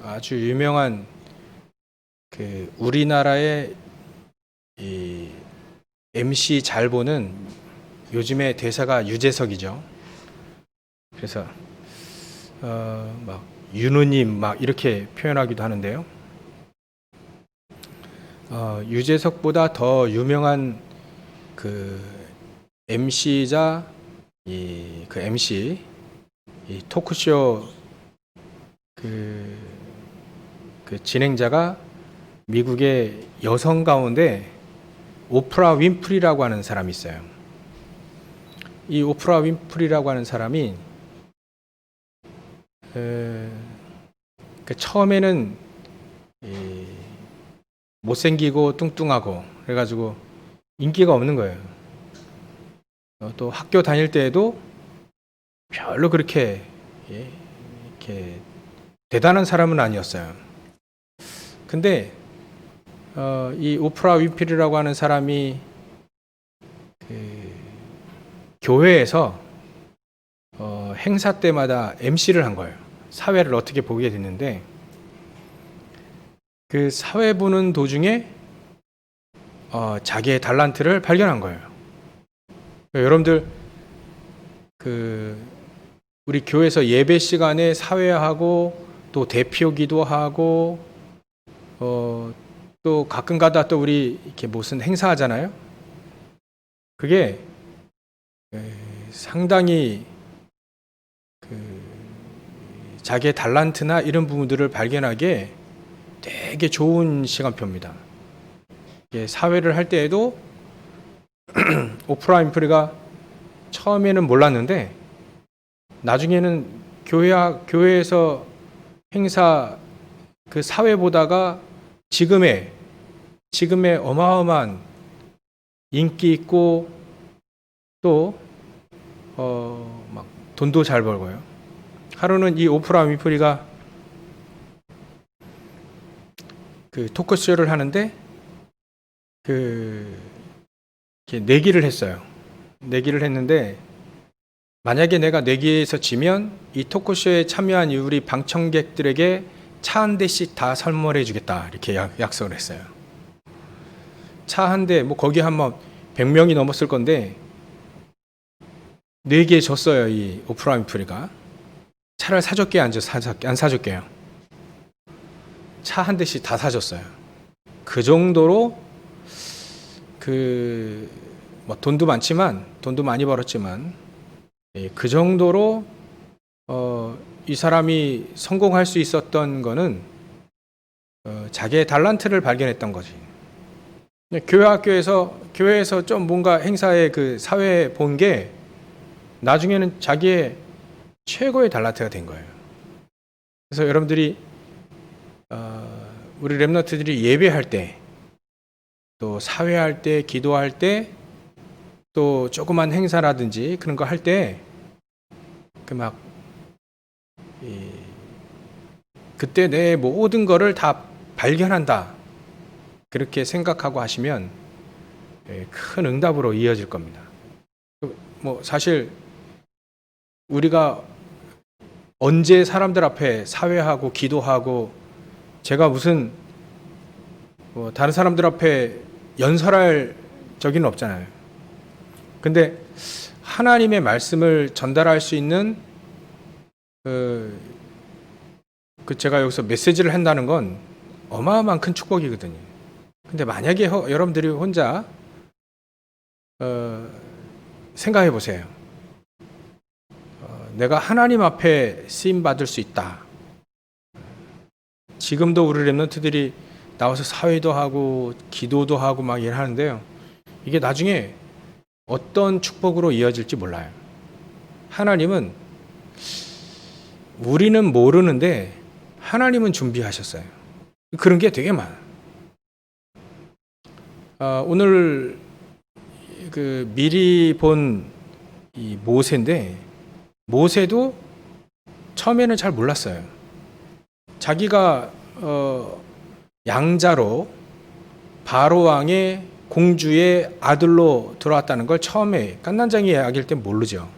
아주 유명한 그 우리나라의 이 MC 잘 보는 요즘의 대사가 유재석이죠. 그래서 막 윤우님 막 이렇게 표현하기도 하는데요. 유재석보다 더 유명한 그 MC자 그 MC 이 토크쇼 그 진행자가 미국의 여성 가운데 오프라 윈프리라고 하는 사람이 있어요. 이 오프라 윈프리라고 하는 사람이 처음에는 못생기고 뚱뚱하고 그래가지고 인기가 없는 거예요. 또 학교 다닐 때에도 별로 그렇게 이렇게 대단한 사람은 아니었어요. 근데 이 오프라 윈프리라고 하는 사람이 교회에서 행사 때마다 MC를 한 거예요. 사회를 어떻게 보게 됐는데 그 사회 보는 도중에 자기의 달란트를 발견한 거예요. 여러분들 우리 교회에서 예배 시간에 사회하고 또 대표 기도하고 또 가끔가다 또 우리 이렇게 무슨 행사하잖아요. 그게 상당히 자기의 달란트나 이런 부분들을 발견하기에 되게 좋은 시간표입니다. 사회를 할 때에도 오프라 윈프리가 처음에는 몰랐는데 나중에는 교회에서 행사 그 사회 보다가 지금의 어마어마한 인기 있고 또 막 돈도 잘 벌고요. 하루는 이 오프라 윈프리가 그 토크쇼를 하는데 내기를 했어요. 내기를 했는데 만약에 내가 내기에서 지면 이 토크쇼에 참여한 우리 방청객들에게 차 한 대씩 다 선물해 주겠다 이렇게 약속을 했어요. 차 한 대, 뭐 거기 한번 100명이 넘었을 건데 4개 줬어요. 이 오프라 윈프리가. 차를 사줄게 안 사줄게요. 차 한 대씩 다 사줬어요. 그 정도로 뭐 돈도 많이 벌었지만 그 정도로 이 사람이 성공할 수 있었던 거는 자기의 달란트를 발견했던 거지. 교회에서 좀 뭔가 행사에 그 사회에 본 게 나중에는 자기의 최고의 달란트가 된 거예요. 그래서 여러분들이 우리 렘넌트들이 예배할 때, 또 사회할 때, 기도할 때, 또 조그만 행사라든지 그런 거 할 때 그때 내 모든 거를 다 발견한다. 그렇게 생각하고 하시면 큰 응답으로 이어질 겁니다. 뭐 사실 우리가 언제 사람들 앞에 사회하고 기도하고 제가 무슨 다른 사람들 앞에 연설할 적은 없잖아요. 근데 하나님의 말씀을 전달할 수 있는 제가 여기서 메시지를 한다는 건 어마어마한 큰 축복이거든요. 근데 만약에 여러분들이 혼자 생각해 보세요. 내가 하나님 앞에 쓰임 받을 수 있다. 지금도 우리 렘넌트들이 나와서 사회도 하고 기도도 하고 막 일하는데요. 이게 나중에 어떤 축복으로 이어질지 몰라요. 하나님은 우리는 모르는데 하나님은 준비하셨어요. 그런 게 되게 많아요. 오늘 미리 본 이 모세인데 모세도 처음에는 잘 몰랐어요. 자기가 양자로 바로 왕의 공주의 아들로 들어왔다는 걸 처음에 깐난장이 이야기할 때 모르죠.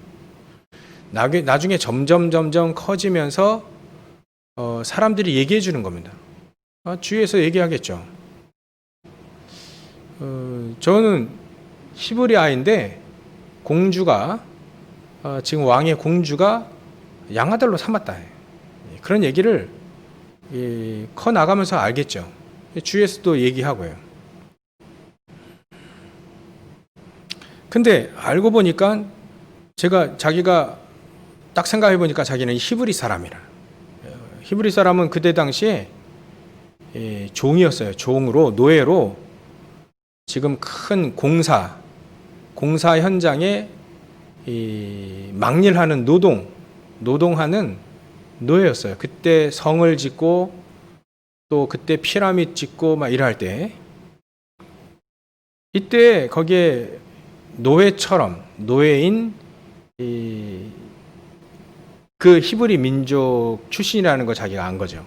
나중에 점점 커지면서 사람들이 얘기해 주는 겁니다. 주위에서 얘기하겠죠. 저는 히브리 아이인데 공주가 지금 왕의 공주가 양아들로 삼았다. 그런 얘기를 커 나가면서 알겠죠. 주위에서도 얘기하고요. 근데 알고 보니까 자기가 딱 생각해 보니까 자기는 공주가 사람이라. 히브리 사람은 그때 당시에 종이었어요. 종으로, 노예로 지금 큰 공사 현장에 막일하는 노동하는 노예였어요. 그때 성을 짓고 또 그때 피라미드 짓고 막 일할 때, 이때 거기에 노예인 그 히브리 민족 출신이라는 걸 자기가 안 거죠.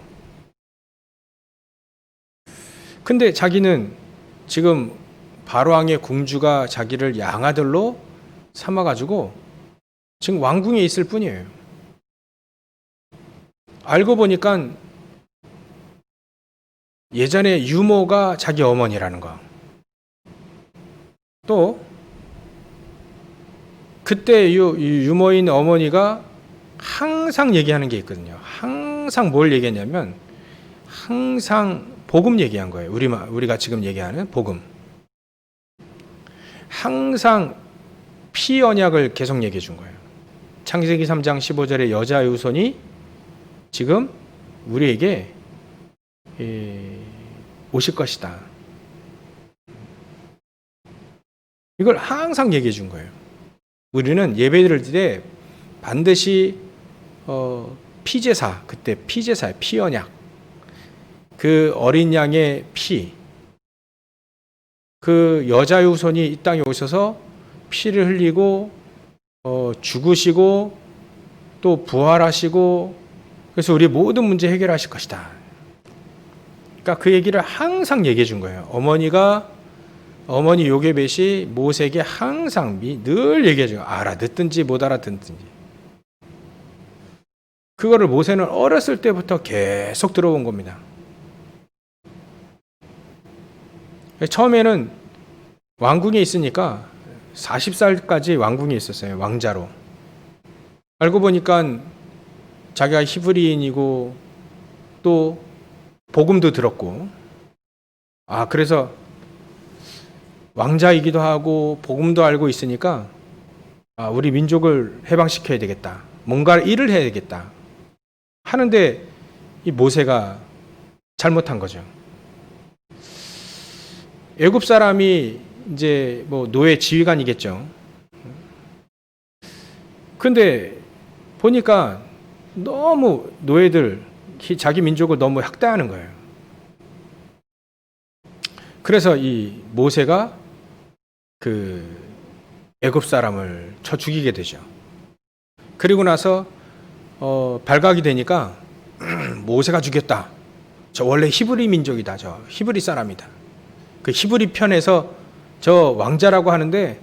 근데 자기는 지금 바로왕의 공주가 자기를 양아들로 삼아가지고 지금 왕궁에 있을 뿐이에요. 알고 보니까 예전에 유모가 자기 어머니라는 거. 또 그때 유모인 어머니가 항상 얘기하는 게 있거든요. 항상 뭘 얘기했냐면 항상 복음 얘기한 거예요. 우리가 지금 얘기하는 복음. 항상 피 언약을 계속 얘기해 준 거예요. 창세기 3장 15절에 여자의 후손이 지금 우리에게 오실 것이다. 이걸 항상 얘기해 준 거예요. 우리는 예배드릴 때 반드시 피제사, 그때 피제사의 피 언약, 그 어린 양의 피, 그 여자의 후손이 이 땅에 오셔서 피를 흘리고 죽으시고 또 부활하시고, 그래서 우리 모든 문제 해결하실 것이다. 그러니까 그 얘기를 항상 얘기해 준 거예요. 어머니 요게벳이 모세에게 항상 늘 얘기해 줘요. 알아듣든지 못 알아듣든지. 그거를 모세는 어렸을 때부터 계속 들어온 겁니다. 처음에는 왕궁에 있으니까 40살까지 왕궁에 있었어요. 왕자로. 알고 보니까 자기가 히브리인이고 또 복음도 들었고, 그래서 왕자이기도 하고 복음도 알고 있으니까 우리 민족을 해방시켜야 되겠다. 뭔가 일을 해야 되겠다. 하는데 이 모세가 잘못한 거죠. 애굽 사람이 이제 노예 지휘관이겠죠. 근데 보니까 너무 노예들, 자기 민족을 너무 학대하는 거예요. 그래서 이 모세가 그 애굽 사람을 쳐 죽이게 되죠. 그리고 나서 발각이 되니까 모세가 죽였다. 저 원래 히브리 민족이다. 저 히브리 사람이다. 그 히브리 편에서 저 왕자라고 하는데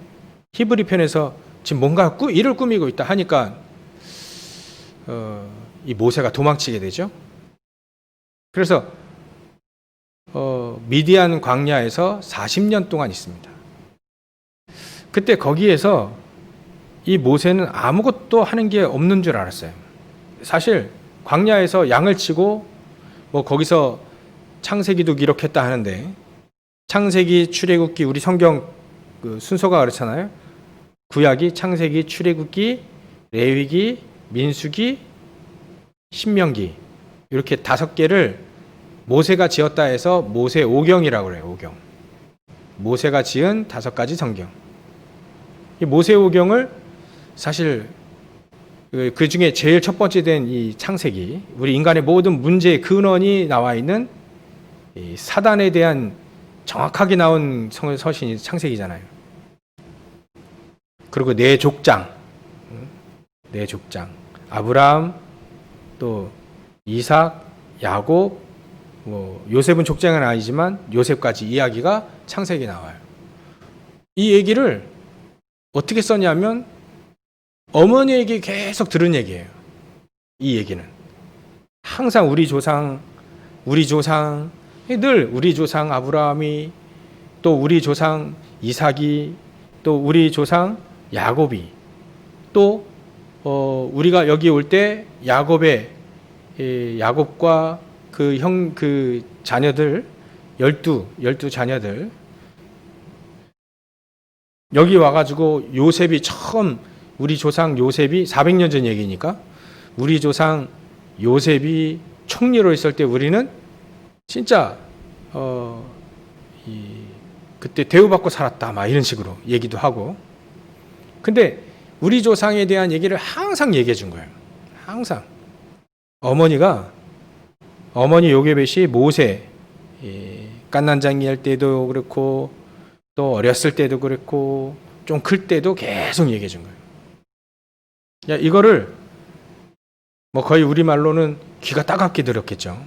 히브리 편에서 지금 뭔가 일을 꾸미고 있다 하니까 이 모세가 도망치게 되죠. 그래서 미디안 광야에서 40년 동안 있습니다. 그때 거기에서 이 모세는 아무것도 하는 게 없는 줄 알았어요. 사실 광야에서 양을 치고 거기서 창세기도 기록했다 하는데, 창세기, 출애굽기, 우리 성경 그 순서가 그렇잖아요. 구약이 창세기, 출애굽기, 레위기, 민수기, 신명기, 이렇게 5개를 모세가 지었다 해서 모세 오경이라고 그래요. 오경. 모세가 지은 5가지 성경. 이 모세 오경을 사실 그 중에 제일 첫 번째 된 이 창세기, 우리 인간의 모든 문제의 근원이 나와 있는 이 사단에 대한 정확하게 나온 서신이 창세기잖아요. 그리고 네 족장, 아브라함, 또 이삭, 야곱, 요셉은 족장은 아니지만 요셉까지 이야기가 창세기에 나와요. 이 얘기를 어떻게 썼냐면 어머니에게 계속 들은 얘기예요. 이 얘기는 항상 우리 조상 늘 우리 조상 아브라함이, 또 우리 조상 이삭이, 또 우리 조상 야곱이, 또 우리가 여기 올 때 야곱과 그 자녀들 12 자녀들, 여기 와가지고 요셉이 처음, 우리 조상 요셉이 400년 전 얘기니까 우리 조상 요셉이 총리로 있을 때 우리는 진짜 그때 대우받고 살았다 막 이런 식으로 얘기도 하고. 근데 우리 조상에 대한 얘기를 항상 얘기해 준 거예요. 항상. 어머니 요게벳이 모세 깐난장이 할 때도 그렇고, 또 어렸을 때도 그랬고, 좀 클 때도 계속 얘기해 준 거예요. 이거를 뭐 거의 우리말로는 귀가 따갑게 들었겠죠.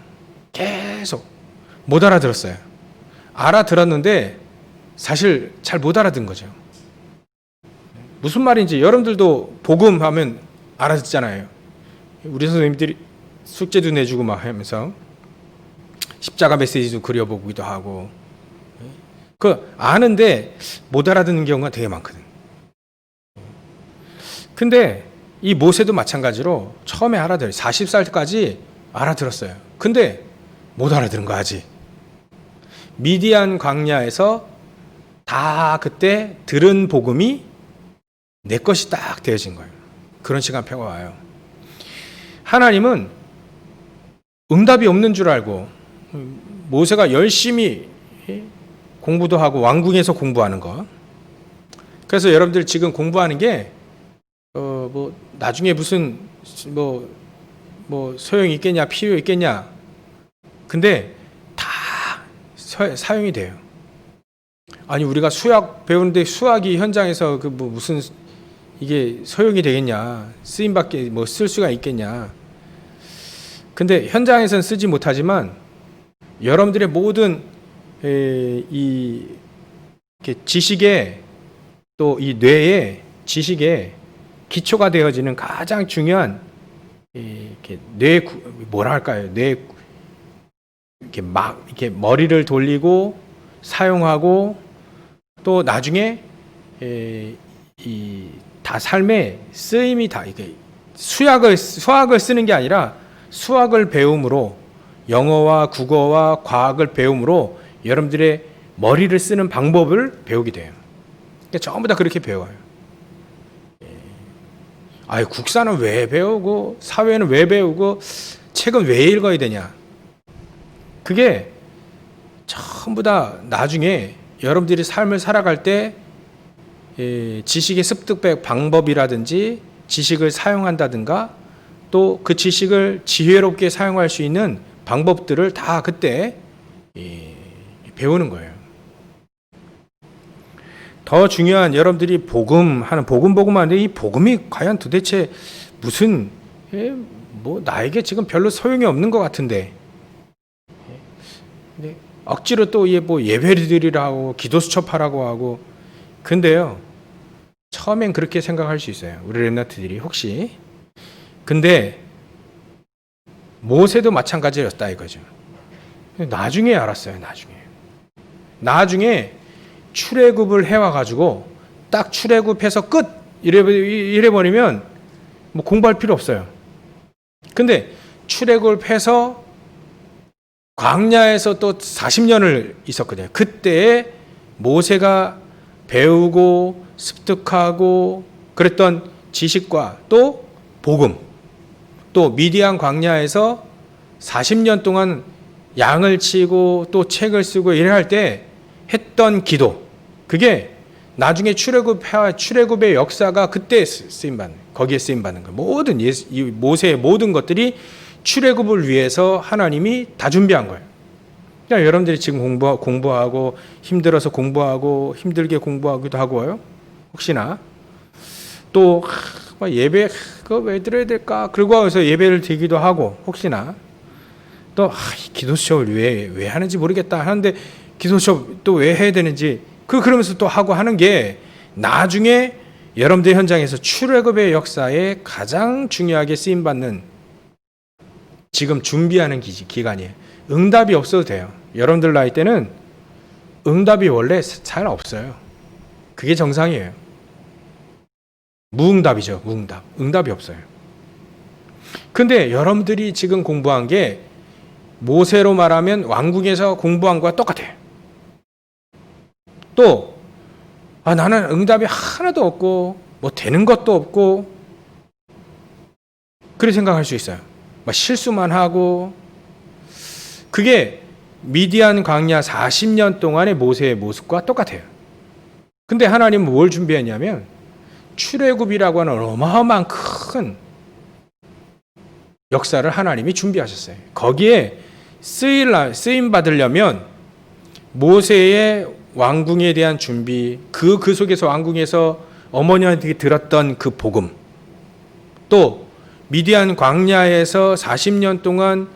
계속 못 알아들었어요. 알아들었는데 사실 잘 못 알아듣는 거죠. 무슨 말인지 여러분들도 복음하면 알아듣잖아요. 우리 선생님들이 숙제도 내주고 막 하면서 십자가 메시지도 그려보기도 하고, 그 아는데 못 알아듣는 경우가 되게 많거든. 근데 이 모세도 마찬가지로 처음에 알아들어요. 40살까지 알아들었어요. 근데 못 알아들은 거 아직. 미디안 광야에서 다 그때 들은 복음이 내 것이 딱 되어진 거예요. 그런 시간표가 와요. 하나님은 응답이 없는 줄 알고 모세가 열심히 공부도 하고 왕궁에서 공부하는 거. 그래서 여러분들 지금 공부하는 게 뭐 나중에 무슨 뭐 소용이 있겠냐, 필요 있겠냐. 근데 다 사용이 돼요. 아니 우리가 수학 배우는데 수학이 현장에서 그 뭐 무슨 이게 소용이 되겠냐, 쓰임받게 뭐 쓸 수가 있겠냐. 근데 현장에서는 쓰지 못하지만 여러분들의 모든 이 지식에, 또 이 뇌의 지식에 기초가 되어지는 가장 중요한 뇌, 뭐라 할까요? 이렇게 머리를 돌리고 사용하고, 또 나중에 다 삶의 쓰임이 다 이게 수학을 쓰는 게 아니라 수학을 배움으로, 영어와 국어와 과학을 배움으로 여러분들의 머리를 쓰는 방법을 배우게 돼요. 그러니까 전부 다 그렇게 배워요. 국사는 왜 배우고, 사회는 왜 배우고, 책은 왜 읽어야 되냐. 그게 전부 다 나중에 여러분들이 삶을 살아갈 때 지식의 습득 방법이라든지 지식을 사용한다든가, 또 그 지식을 지혜롭게 사용할 수 있는 방법들을 다 그때 배우는 거예요. 더 중요한, 여러분들이 복음하는데 이 복음이 과연 도대체 무슨 뭐 나에게 지금 별로 소용이 없는 것 같은데, 억지로 또 뭐 예배를 드리라고 기도 수첩하라고 하고. 근데요, 처음엔 그렇게 생각할 수 있어요, 우리 렘넌트들이 혹시. 근데 모세도 마찬가지였다 이거죠. 나중에 알았어요. 나중에 출애굽을 해와가지고 딱 출애굽해서 끝 이래버리면 뭐 공부할 필요 없어요. 근데 출애굽해서 광야에서 또 40년을 있었거든요. 그때 모세가 배우고 습득하고 그랬던 지식과 또 복음, 또 미디안 광야에서 40년 동안 양을 치고 또 책을 쓰고 이래 할 때 했던 기도, 그게 나중에 출애굽의 역사가 그때 쓰임받는, 거기에 쓰임받는 거예요. 모든 모세의 모든 것들이 출애굽을 위해서 하나님이 다 준비한 거예요. 그러니까 여러분들이 지금 공부하고 힘들어서 공부하고 힘들게 공부하기도 하고요. 혹시나 또 예배 그거 왜 드려야 될까? 그러고 해서 예배를 드리기도 하고, 혹시나 또 기도 수업을 왜 하는지 모르겠다 하는데 기도 수업 또 왜 해야 되는지 그러면서 또 하고 하는 게 나중에 여러분들 현장에서 출애굽의 역사에 가장 중요하게 쓰임 받는 지금 준비하는 기간이에요. 응답이 없어도 돼요. 여러분들 나이 때는 응답이 원래 잘 없어요. 그게 정상이에요. 무응답이죠. 무응답. 응답이 없어요. 근데 여러분들이 지금 공부한 게 모세로 말하면 왕궁에서 공부한 거와 똑같아요. 또 나는 응답이 하나도 없고 뭐 되는 것도 없고 그렇게 생각할 수 있어요. 막 실수만 하고. 그게 미디안 광야 40년 동안의 모세의 모습과 똑같아요. 근데 하나님은 뭘 준비했냐면 출애굽이라고 하는 어마어마한 큰 역사를 하나님이 준비하셨어요. 거기에 쓰임 받으려면 모세의 왕궁에 대한 준비, 그 속에서 왕궁에서 어머니한테 들었던 그 복음, 또 미디안 광야에서 40년 동안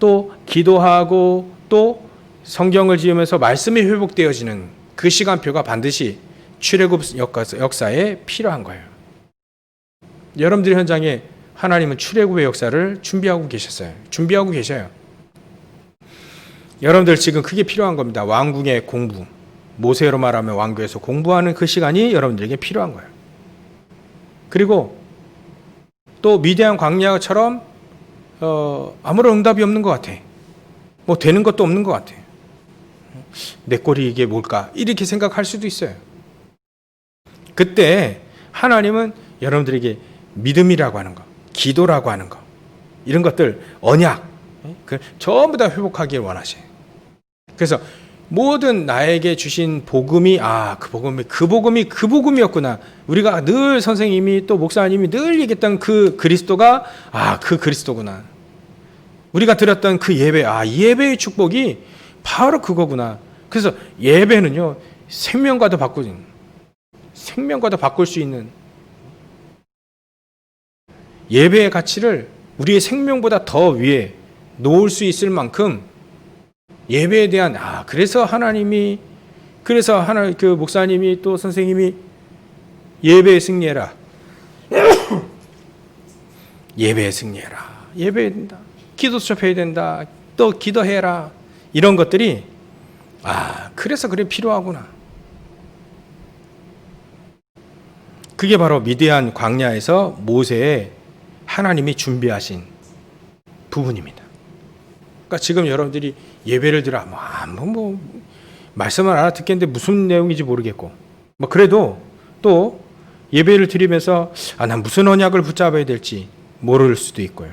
또 기도하고 또 성경을 지으면서 말씀이 회복되어지는 그 시간표가 반드시 출애굽 역사에 필요한 거예요. 여러분들 현장에 하나님은 출애굽의 역사를 준비하고 계셨어요. 준비하고 계셔요. 여러분들 지금 그게 필요한 겁니다. 왕궁의 공부. 모세로 말하면 왕궁에서 공부하는 그 시간이 여러분들에게 필요한 거예요. 그리고 또 미디안 광야처럼 아무런 응답이 없는 것 같아. 뭐 되는 것도 없는 것 같아. 내 꼴이 이게 뭘까? 이렇게 생각할 수도 있어요. 그때 하나님은 여러분들에게 믿음이라고 하는 거, 기도라고 하는 거, 이런 것들, 언약, 전부 다 회복하길 원하셔요. 그래서 모든 나에게 주신 복음이 그 복음이었구나. 우리가 늘 선생님이 또 목사님이 늘 얘기했던 그 그리스도가 그 그리스도구나. 우리가 드렸던 그 예배, 이 예배의 축복이 바로 그거구나. 그래서 예배는요, 생명과도 바꿀 수 있는 예배의 가치를 우리의 생명보다 더 위에 놓을 수 있을 만큼 예배에 대한 그래서 그 목사님이 또 선생님이 예배에 승리해라. 예배에 승리해라. 예배해야 된다. 기도 수첩해야 된다. 또 기도해라. 이런 것들이 그래서 그래 필요하구나. 그게 바로 미디안 광야에서 모세의 하나님이 준비하신 부분입니다. 그러니까 지금 여러분들이 예배를 들어 말씀을 알아듣겠는데 무슨 내용인지 모르겠고 그래도 또 예배를 드리면서 난 무슨 언약을 붙잡아야 될지 모를 수도 있고요.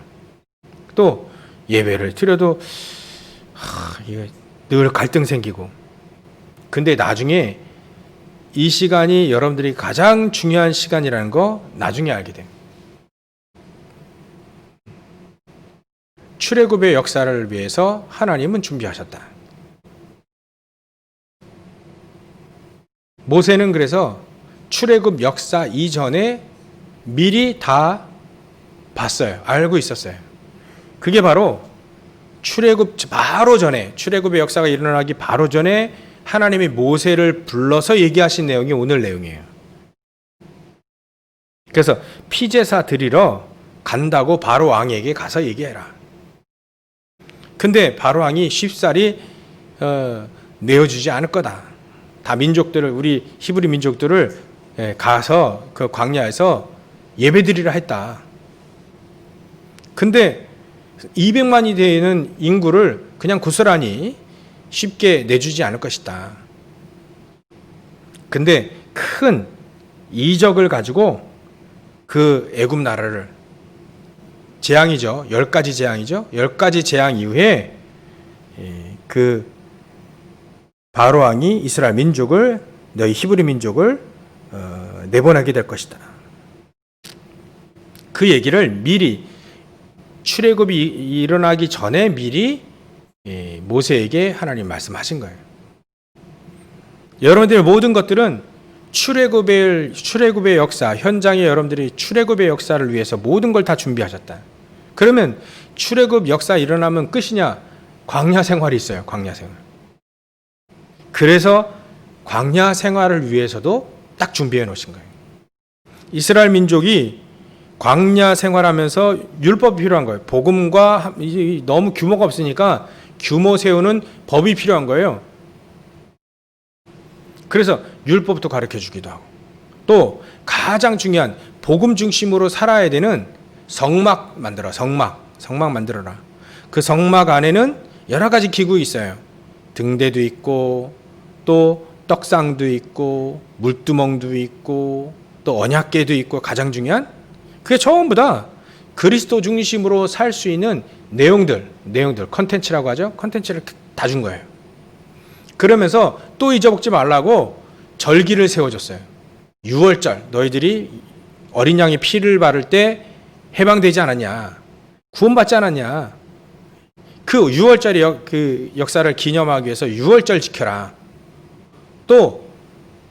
또 예배를 드려도 늘 갈등 생기고. 근데 나중에 이 시간이 여러분들이 가장 중요한 시간이라는 거 나중에 알게 돼요. 출애굽의 역사를 위해서 하나님은 준비하셨다. 모세는 그래서 출애굽 역사 이전에 미리 다 봤어요. 알고 있었어요. 그게 바로 출애굽의 역사가 일어나기 바로 전에 하나님이 모세를 불러서 얘기하신 내용이 오늘 내용이에요. 그래서 피제사 드리러 간다고 바로 왕에게 가서 얘기해라. 근데 바로 왕이 쉽사리 내어주지 않을 거다. 다 민족들을, 우리 히브리 민족들을 가서 그 광야에서 예배드리라 했다. 근데 200만이 되는 인구를 그냥 고스란히 쉽게 내주지 않을 것이다. 근데 큰 이적을 가지고 그 애굽 나라를 재앙이죠. 10가지 재앙이죠. 10가지 재앙 이후에 그 바로 왕이 이스라엘 민족을, 너희 히브리 민족을 내보내게 될 것이다. 그 얘기를 미리 출애굽이 일어나기 전에 미리 모세에게 하나님 말씀하신 거예요. 여러분들의 모든 것들은 출애굽의 역사, 현장에 여러분들이 출애굽의 역사를 위해서 모든 걸 다 준비하셨다. 그러면 출애굽 역사 일어나면 끝이냐? 광야 생활이 있어요. 광야 생활. 그래서 광야 생활을 위해서도 딱 준비해 놓으신 거예요. 이스라엘 민족이 광야 생활하면서 율법이 필요한 거예요. 복음과 너무 규모가 없으니까 규모 세우는 법이 필요한 거예요. 그래서 율법도 가르쳐 주기도 하고, 또 가장 중요한 복음 중심으로 살아야 되는 성막 만들어. 성막 만들어라. 그 성막 안에는 여러 가지 기구 있어요. 등대도 있고, 또 떡상도 있고, 물두멍도 있고, 또 언약궤도 있고, 가장 중요한 그게 전부 다 그리스도 중심으로 살 수 있는 내용들, 컨텐츠라고 하죠. 컨텐츠를 다 준 거예요. 그러면서 또 잊어먹지 말라고 절기를 세워줬어요. 6월절, 너희들이 어린 양의 피를 바를 때 해방되지 않았냐, 구원받지 않았냐. 그 6월절의 그 역사를 기념하기 위해서 6월절 지켜라. 또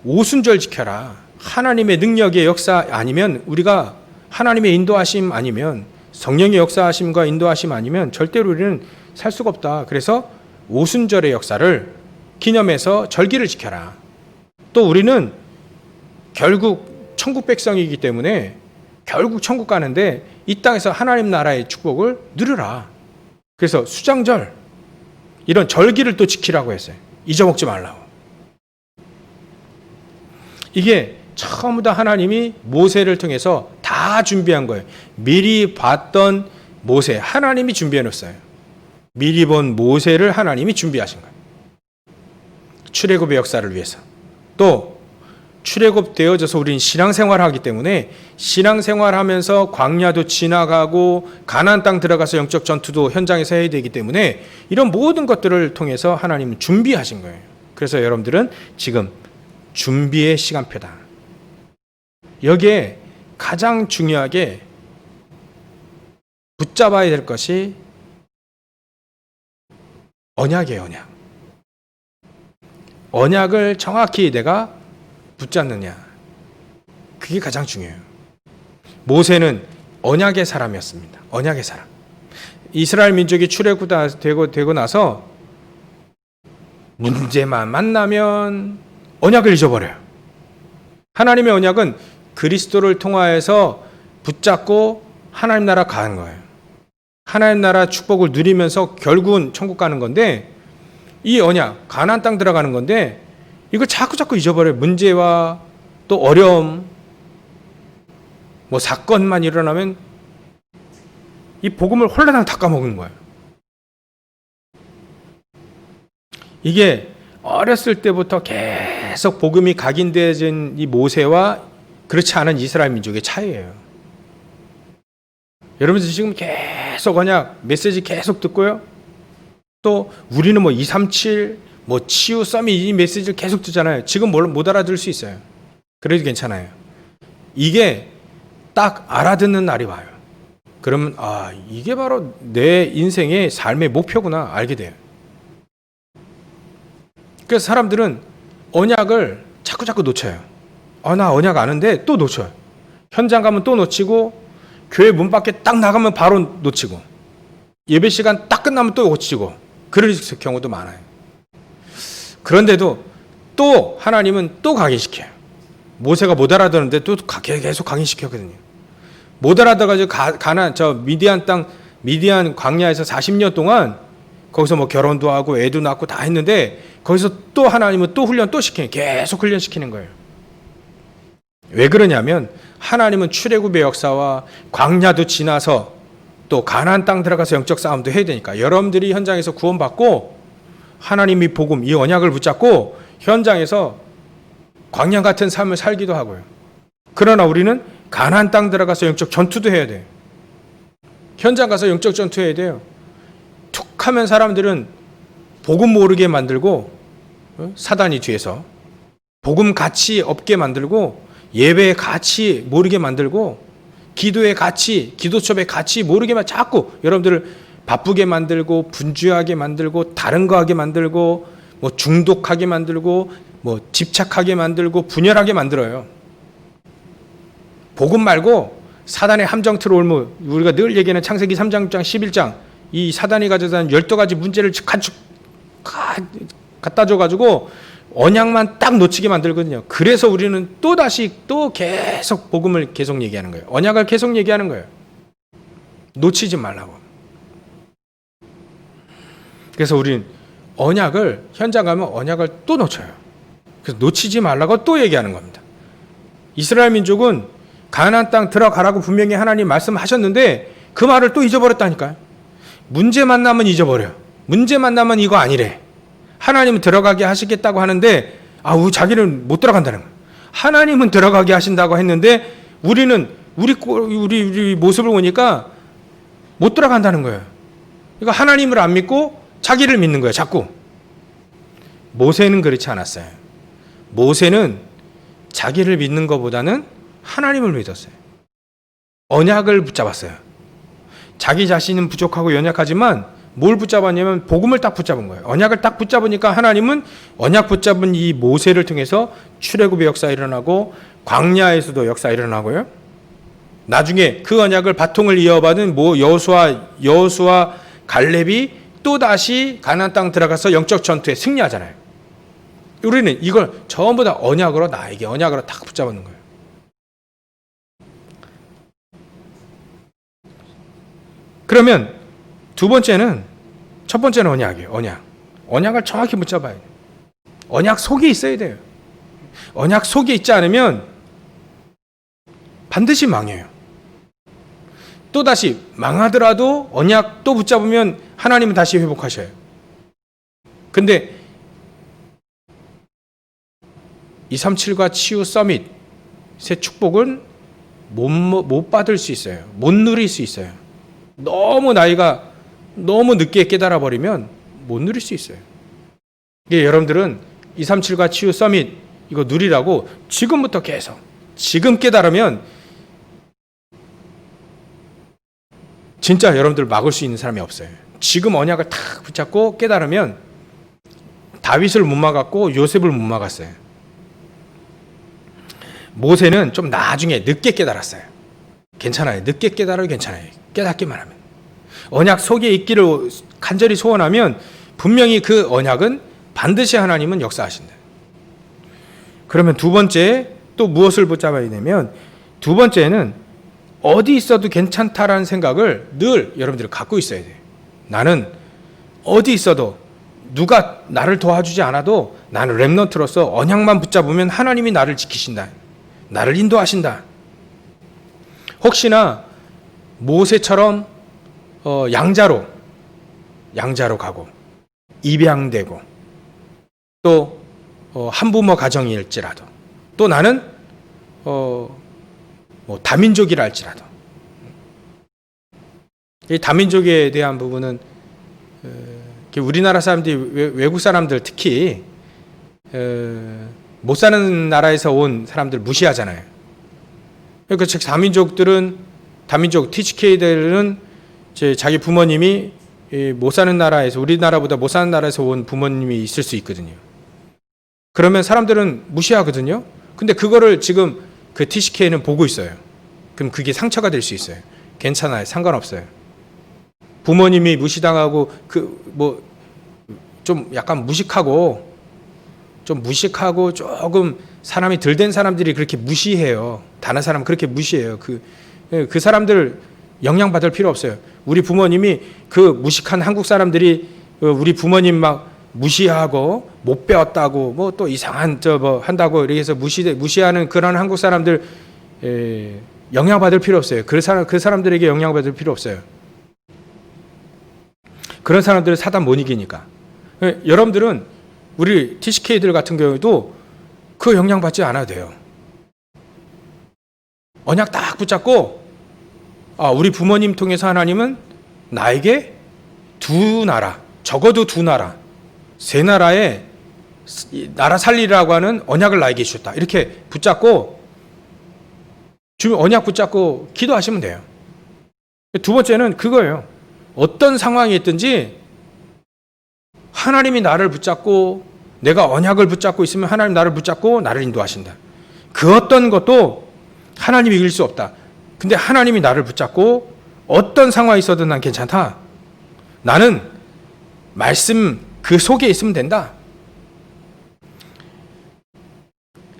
오순절 지켜라. 하나님의 능력의 역사 아니면, 우리가 하나님의 인도하심 아니면, 성령의 역사하심과 인도하심 아니면 절대로 우리는 살 수가 없다. 그래서 오순절의 역사를 기념해서 절기를 지켜라. 또 우리는 결국 천국 백성이기 때문에 결국 천국 가는데 이 땅에서 하나님 나라의 축복을 누려라. 그래서 수장절, 이런 절기를 또 지키라고 했어요. 잊어먹지 말라고. 이게 전부 다 하나님이 모세를 통해서 다 준비한 거예요. 미리 봤던 모세, 하나님이 준비해 놓았어요. 미리 본 모세를 하나님이 준비하신 거예요. 출애굽의 역사를 위해서. 또 출애굽 되어져서 우리는 신앙생활을 하기 때문에 신앙생활하면서 광야도 지나가고 가나안 땅 들어가서 영적 전투도 현장에서 해야 되기 때문에 이런 모든 것들을 통해서 하나님은 준비하신 거예요. 그래서 여러분들은 지금 준비의 시간표다. 여기에 가장 중요하게 붙잡아야 될 것이 언약이에요. 언약. 언약을 정확히 내가 붙잡느냐, 그게 가장 중요해요. 모세는 언약의 사람이었습니다. 언약의 사람. 이스라엘 민족이 출애굽되고 나서 문제만 만나면 언약을 잊어버려요. 하나님의 언약은 그리스도를 통하여서 붙잡고 하나님 나라 가는 거예요. 하나님 나라 축복을 누리면서 결국은 천국 가는 건데, 이 언약, 가나안 땅 들어가는 건데 이걸 자꾸 잊어버려요. 문제와 또 어려움, 뭐 사건만 일어나면 이 복음을 홀라당 다 까먹은 거예요. 이게 어렸을 때부터 계속 복음이 각인되어진 이 모세와 그렇지 않은 이스라엘 민족의 차이예요. 여러분들 지금 계속 언약 메시지 계속 듣고요. 또 우리는 뭐 237, 뭐 치유 서밋 이 메시지를 계속 듣잖아요. 지금 못 알아들을 수 있어요. 그래도 괜찮아요. 이게 딱 알아듣는 날이 와요. 그러면 이게 바로 내 인생의 삶의 목표구나 알게 돼요. 그래서 사람들은 언약을 자꾸 놓쳐요. 나 언약 아는데 또 놓쳐요. 현장 가면 또 놓치고, 교회 문 밖에 딱 나가면 바로 놓치고, 예배 시간 딱 끝나면 또 놓치고, 그럴 경우도 많아요. 그런데도 또 하나님은 또 각인시켜요. 모세가 못 알아듣는데 또 계속 각인시켰거든요. 못 알아들어가지고 미디안 광야에서 40년 동안 거기서 뭐 결혼도 하고 애도 낳고 다 했는데, 거기서 또 하나님은 또 훈련 또 시키는, 계속 훈련시키는 거예요. 왜 그러냐면 하나님은 출애굽의 역사와 광야도 지나서 또 가나안 땅 들어가서 영적 싸움도 해야 되니까, 여러분들이 현장에서 구원받고 하나님이 복음, 이 언약을 붙잡고 현장에서 광야 같은 삶을 살기도 하고요. 그러나 우리는 가나안 땅 들어가서 영적 전투도 해야 돼요. 현장 가서 영적 전투해야 돼요. 툭 하면 사람들은 복음 모르게 만들고, 사단이 뒤에서 복음 가치 없게 만들고, 예배의 가치 모르게 만들고, 기도의 가치, 기도첩의 가치 모르게 자꾸 여러분들을 바쁘게 만들고, 분주하게 만들고, 다른 거 하게 만들고, 뭐 중독하게 만들고, 뭐 집착하게 만들고, 분열하게 만들어요. 복음 말고 사단의 함정 들어올면, 우리가 늘 얘기하는 창세기 3장, 6장, 11장, 이 사단이 가져다 12가지 문제를 갖다 줘가지고 언약만 딱 놓치게 만들거든요. 그래서 우리는 또다시 또 계속 복음을 계속 얘기하는 거예요. 언약을 계속 얘기하는 거예요. 놓치지 말라고. 그래서 우리는 언약을, 현장 가면 언약을 또 놓쳐요. 그래서 놓치지 말라고 또 얘기하는 겁니다. 이스라엘 민족은 가나안 땅 들어가라고 분명히 하나님 말씀하셨는데 그 말을 또 잊어버렸다니까요. 문제 만나면 잊어버려. 문제 만나면 이거 아니래. 하나님은 들어가게 하시겠다고 하는데 자기는 못 들어간다는 거예요. 하나님은 들어가게 하신다고 했는데 우리는 우리 모습을 보니까 못 들어간다는 거예요. 그러니까 하나님을 안 믿고 자기를 믿는 거예요. 자꾸. 모세는 그렇지 않았어요. 모세는 자기를 믿는 것보다는 하나님을 믿었어요. 언약을 붙잡았어요. 자기 자신은 부족하고 연약하지만 뭘 붙잡았냐면 복음을 딱 붙잡은 거예요. 언약을 딱 붙잡으니까 하나님은 언약 붙잡은 이 모세를 통해서 출애굽의 역사 일어나고 광야에서도 역사 일어나고요. 나중에 그 언약을 바통을 이어받은 여호수아 갈렙이 또다시 가나안 땅 들어가서 영적 전투에 승리하잖아요. 우리는 이걸 전부 다 언약으로 딱 붙잡는 거예요. 그러면 두 번째는, 첫 번째는 언약이에요. 언약을 정확히 붙잡아야 돼요. 언약 속에 있어야 돼요. 언약 속에 있지 않으면 반드시 망해요. 또다시 망하더라도 언약 또 붙잡으면 하나님은 다시 회복하셔요. 근데 237과 치유 서밋의 축복은 못 받을 수 있어요. 못 누릴 수 있어요. 나이가 너무 늦게 깨달아 버리면 못 누릴 수 있어요. 여러분들은 237과 치유 서밋 이거 누리라고 지금부터 계속 지금 깨달으면 진짜 여러분들 막을 수 있는 사람이 없어요. 지금 언약을 탁 붙잡고 깨달으면 다윗을 못 막았고 요셉을 못 막았어요. 모세는 좀 나중에 늦게 깨달았어요. 괜찮아요. 늦게 깨달아도 괜찮아요. 깨닫기만 하면. 언약 속에 있기를 간절히 소원하면 분명히 그 언약은 반드시 하나님은 역사하신다. 그러면 두 번째 또 무엇을 붙잡아야 되냐면, 두 번째는 어디 있어도 괜찮다라는 생각을 늘 여러분들이 갖고 있어야 돼요. 나는 어디 있어도 누가 나를 도와주지 않아도 나는 렘넌트로서 언약만 붙잡으면 하나님이 나를 지키신다. 나를 인도하신다. 혹시나 모세처럼 양자로 가고 입양되고 또 한부모 가정일지라도 또 나는 다민족이라 할지라도 이 다민족에 대한 부분은 우리나라 사람들이 외국 사람들 특히 못 사는 나라에서 온 사람들 무시하잖아요. 그러니까 즉 다민족 THK들은 자기 부모님이 못 사는 나라에서, 우리나라보다 못 사는 나라에서 온 부모님이 있을 수 있거든요. 그러면 사람들은 무시하거든요. 근데 그거를 지금 그 TCK는 보고 있어요. 그럼 그게 상처가 될 수 있어요. 괜찮아요. 상관없어요. 부모님이 무시당하고 좀 약간 무식하고 조금 사람이 덜 된 사람들이 그렇게 무시해요. 다른 사람은 그렇게 무시해요. 그 사람들 영향받을 필요 없어요. 우리 부모님이 그 무식한 한국 사람들이 우리 부모님 막 무시하고 못 배웠다고 또 이상한 한다고 이렇게 해서 무시하는 그런 한국 사람들 영향받을 필요 없어요. 그 사람들에게 영향받을 필요 없어요. 그런 사람들은 사단 못 이기니까. 여러분들은 우리 TCK들 같은 경우에도 그 영향받지 않아도 돼요. 언약 딱 붙잡고 우리 부모님 통해서 하나님은 나에게 적어도 두 나라, 세 나라의 나라 살리라고 하는 언약을 나에게 주셨다. 이렇게 붙잡고 언약 붙잡고 기도하시면 돼요. 두 번째는 그거예요. 어떤 상황이 있든지 하나님이 나를 붙잡고 내가 언약을 붙잡고 있으면 하나님 나를 붙잡고 나를 인도하신다. 그 어떤 것도 하나님이 이길 수 없다. 근데 하나님이 나를 붙잡고 어떤 상황이 있어도 난 괜찮다. 나는 말씀 그 속에 있으면 된다.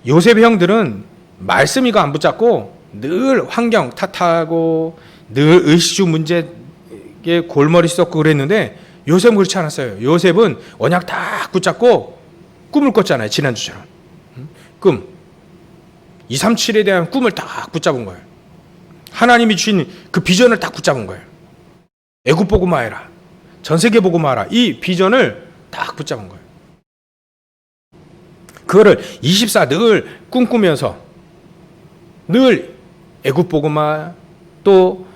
요셉의 형들은 말씀 이거 안 붙잡고 늘 환경 탓하고 늘 의식주 문제에 골머리 썩고 그랬는데 요셉은 그렇지 않았어요. 요셉은 언약 딱 붙잡고 꿈을 꿨잖아요. 지난주처럼. 꿈. 237에 대한 꿈을 딱 붙잡은 거예요. 하나님이 주신 그 비전을 딱 붙잡은 거예요. 애굽 보고 마해라. 전 세계 보고 마라. 이 비전을 딱 붙잡은 거예요. 그거를 24 늘 꿈꾸면서 늘 애굽 보고 마, 또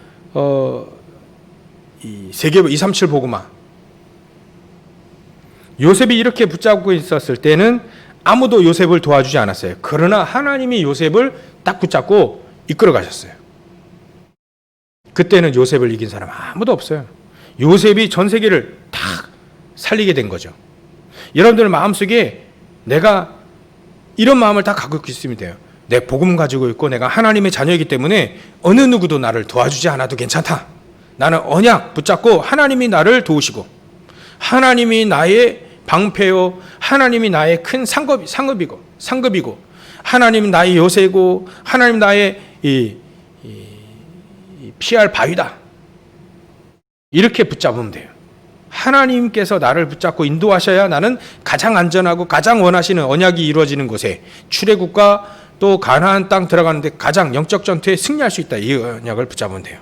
이 세계 237 보고 마. 요셉이 이렇게 붙잡고 있었을 때는 아무도 요셉을 도와주지 않았어요. 그러나 하나님이 요셉을 딱 붙잡고 이끌어 가셨어요. 그때는 요셉을 이긴 사람 아무도 없어요. 요셉이 전 세계를 다 살리게 된 거죠. 여러분들 마음속에 내가 이런 마음을 다 갖고 있으면 돼요. 내 복음 가지고 있고 내가 하나님의 자녀이기 때문에 어느 누구도 나를 도와주지 않아도 괜찮다. 나는 언약 붙잡고 하나님이 나를 도우시고 하나님이 나의 방패요, 하나님이 나의 큰 상급이고 하나님이 나의 요새고 하나님 나의 피할 바위다. 이렇게 붙잡으면 돼요. 하나님께서 나를 붙잡고 인도하셔야 나는 가장 안전하고 가장 원하시는 언약이 이루어지는 곳에 출애굽과 또 가나안 땅 들어가는데 가장 영적 전투에 승리할 수 있다. 이 언약을 붙잡으면 돼요.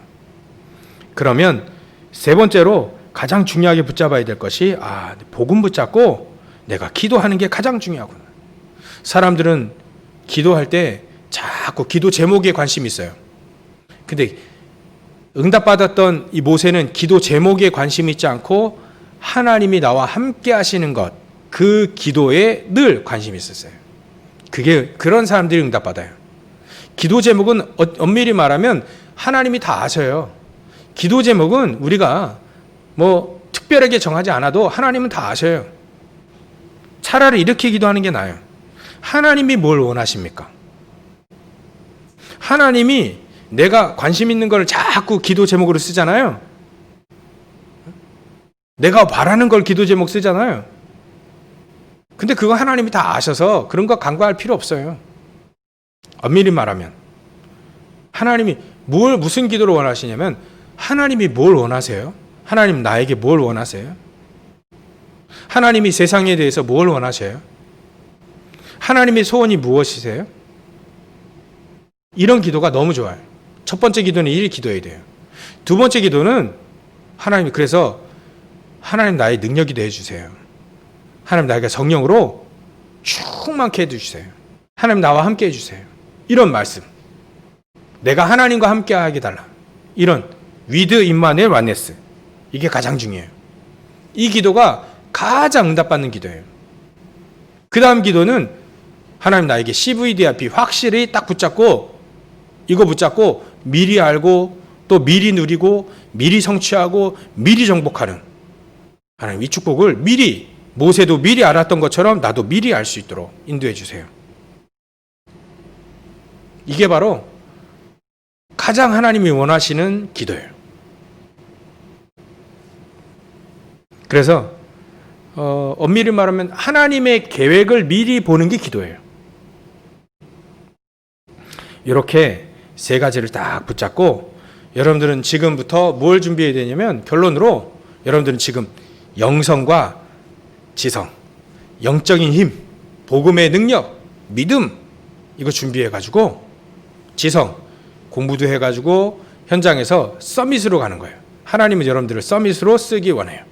그러면 세 번째로 가장 중요하게 붙잡아야 될 것이 복음 붙잡고 내가 기도하는 게 가장 중요하구나. 사람들은 기도할 때 자꾸 기도 제목에 관심이 있어요. 근데 응답받았던 이 모세는 기도 제목에 관심이 있지 않고 하나님이 나와 함께 하시는 것, 그 기도에 늘 관심이 있었어요. 그런 사람들이 응답받아요. 기도 제목은 엄밀히 말하면 하나님이 다 아셔요. 기도 제목은 우리가 뭐 특별하게 정하지 않아도 하나님은 다 아셔요. 차라리 이렇게 기도하는 게 나아요. 하나님이 뭘 원하십니까? 하나님이 내가 관심 있는 걸 자꾸 기도 제목으로 쓰잖아요. 내가 바라는 걸 기도 제목 쓰잖아요. 근데 그거 하나님이 다 아셔서 그런 거 간과할 필요 없어요. 엄밀히 말하면 하나님이 무슨 기도를 원하시냐면 하나님이 뭘 원하세요? 하나님 나에게 뭘 원하세요? 하나님이 세상에 대해서 뭘 원하셔요? 하나님의 소원이 무엇이세요? 이런 기도가 너무 좋아요. 첫 번째 기도는 이렇게 기도해야 돼요. 두 번째 기도는 하나님 그래서 하나님 나의 능력이 되어주세요. 하나님 나에게 성령으로 충만케 해주세요. 하나님 나와 함께 해주세요. 이런 말씀. 내가 하나님과 함께 하게 달라. 이런 with 임마누엘 원네스. 이게 가장 중요해요. 이 기도가 가장 응답받는 기도예요. 그 다음 기도는 하나님 나에게 CVDIP 확실히 딱 붙잡고 이거 붙잡고 미리 알고 또 미리 누리고 미리 성취하고 미리 정복하는 하나님 이 축복을 미리 모세도 미리 알았던 것처럼 나도 미리 알 수 있도록 인도해 주세요. 이게 바로 가장 하나님이 원하시는 기도예요. 그래서 엄밀히 말하면 하나님의 계획을 미리 보는 게 기도예요. 이렇게 세 가지를 딱 붙잡고 여러분들은 지금부터 뭘 준비해야 되냐면 결론으로 여러분들은 지금 영성과 지성, 영적인 힘, 복음의 능력, 믿음 이거 준비해가지고 지성 공부도 해가지고 현장에서 서밋으로 가는 거예요. 하나님은 여러분들을 서밋으로 쓰기 원해요.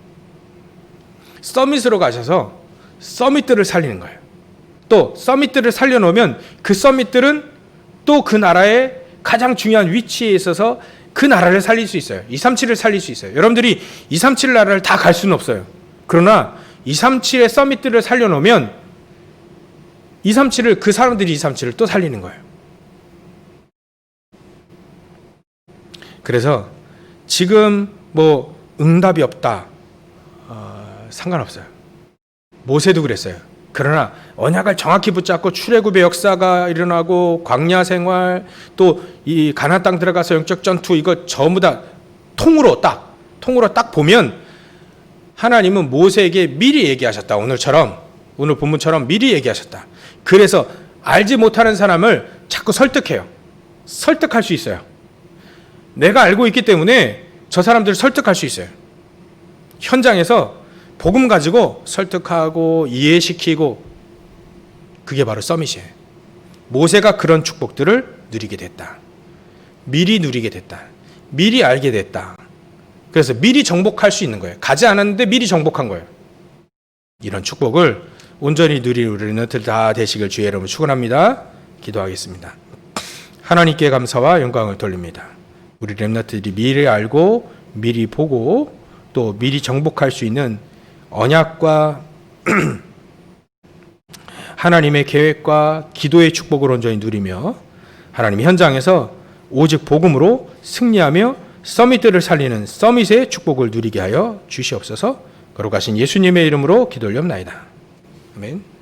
서밋으로 가셔서 서밋들을 살리는 거예요. 또 서밋들을 살려놓으면 그 서밋들은 또 그 나라의 가장 중요한 위치에 있어서 그 나라를 살릴 수 있어요. 237을 살릴 수 있어요. 여러분들이 237 나라를 다 갈 수는 없어요. 그러나 237의 서밋들을 살려놓으면 237을 그 사람들이 237을 또 살리는 거예요. 그래서 지금 뭐 응답이 없다. 상관없어요. 모세도 그랬어요. 그러나 언약을 정확히 붙잡고 출애굽의 역사가 일어나고 광야 생활 또 이 가나안 땅 들어가서 영적 전투 이거 전부 다 통으로 딱 보면 하나님은 모세에게 미리 얘기하셨다. 오늘 본문처럼 미리 얘기하셨다. 그래서 알지 못하는 사람을 자꾸 설득해요. 설득할 수 있어요. 내가 알고 있기 때문에 저 사람들을 설득할 수 있어요. 현장에서 복음 가지고 설득하고 이해시키고, 그게 바로 서밋이에요. 모세가 그런 축복들을 누리게 됐다. 미리 누리게 됐다. 미리 알게 됐다. 그래서 미리 정복할 수 있는 거예요. 가지 않았는데 미리 정복한 거예요. 이런 축복을 온전히 누릴 우리 렘넌트 다 되시길 주의 이름으로 축원합니다. 기도하겠습니다. 하나님께 감사와 영광을 돌립니다. 우리 렘넌트들이 미리 알고 미리 보고 또 미리 정복할 수 있는 언약과 하나님의 계획과 기도의 축복을 온전히 누리며 하나님 현장에서 오직 복음으로 승리하며 서밋들을 살리는 서밋의 축복을 누리게 하여 주시옵소서. 거룩하신 예수님의 이름으로 기도 올려옵나이다. 아멘.